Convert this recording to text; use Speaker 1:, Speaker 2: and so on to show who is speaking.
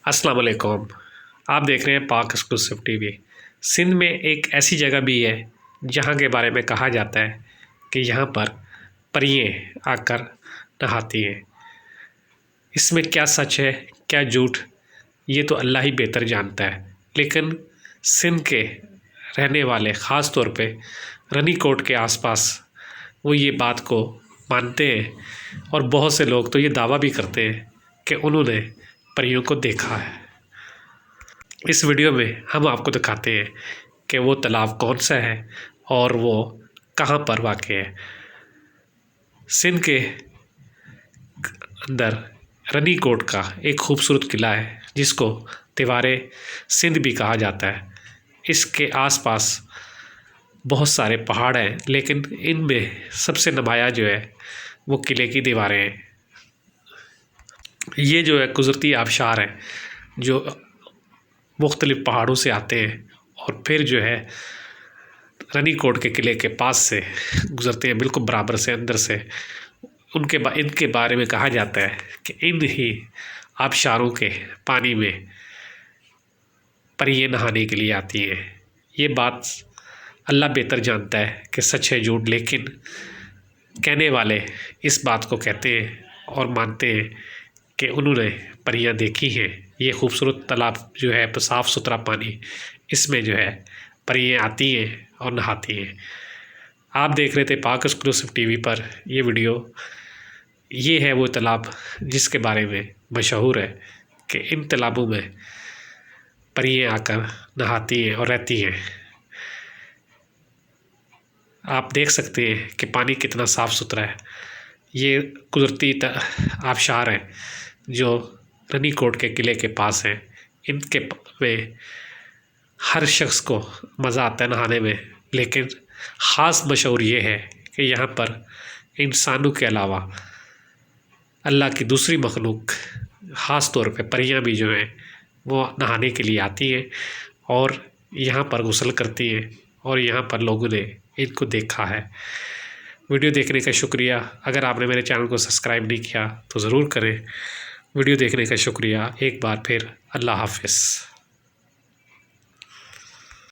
Speaker 1: अस्सलाम वालेकुम। आप देख रहे हैं पाक एक्सक्लूसिव टीवी। सिंध में एक ऐसी जगह भी है जहाँ के बारे में कहा जाता है कि यहाँ पर परियां आकर नहाती हैं। इसमें क्या सच है क्या झूठ, ये तो अल्लाह ही बेहतर जानता है। लेकिन सिंध के रहने वाले ख़ास तौर पे रनीकोट के आसपास वो ये बात को मानते हैं और बहुत से लोग तो ये दावा भी करते हैं कि उन्होंने परियों को देखा है। इस वीडियो में हम आपको दिखाते हैं कि वो तालाब कौन सा है और वो कहाँ पर वाक़ई है। सिंध के अंदर रनीकोट का एक खूबसूरत किला है जिसको दीवारे सिंध भी कहा जाता है। इसके आसपास बहुत सारे पहाड़ हैं, लेकिन इनमें सबसे नुमाया जो है वो किले की दीवारें हैं। ये जो है कुदरती आबशार हैं जो मुख्तलिफ़ पहाड़ों से आते हैं और फिर जो है रनीकोट के किले के पास से गुज़रते हैं, बिल्कुल बराबर से अंदर से। इनके बारे में कहा जाता है कि इन ही आबशारों के पानी में परियां नहाने के लिए आती हैं। ये बात अल्लाह बेहतर जानता है कि सच है झूठ, लेकिन कहने वाले इस बात को कहते हैं और मानते हैं कि उन्होंने परियां देखी हैं। ये खूबसूरत तालाब जो है साफ़ सुथरा पानी, इसमें जो है परियां आती हैं और नहाती हैं। आप देख रहे थे पाक एक्सक्लूसिव टीवी पर ये वीडियो। ये है वो तालाब जिसके बारे में मशहूर है कि इन तालाबों में परियां आकर नहाती हैं और रहती हैं। आप देख सकते हैं कि पानी कितना साफ़ सुथरा है। ये कुदरती आबशार हैं जो रनीकोट के किले के पास हैं। इनके में हर शख्स को मज़ा आता है नहाने में, लेकिन ख़ास मशहूर ये है कि यहाँ पर इंसानों के अलावा अल्लाह की दूसरी मखलूक ख़ास तौर पे परियां भी जो हैं वो नहाने के लिए आती हैं और यहाँ पर गुस्ल करती हैं और यहाँ पर लोगों ने इनको देखा है। वीडियो देखने का शुक्रिया। अगर आपने मेरे चैनल को सब्सक्राइब नहीं किया तो ज़रूर करें। वीडियो देखने का शुक्रिया। एक बार फिर अल्लाह हाफ़िज़।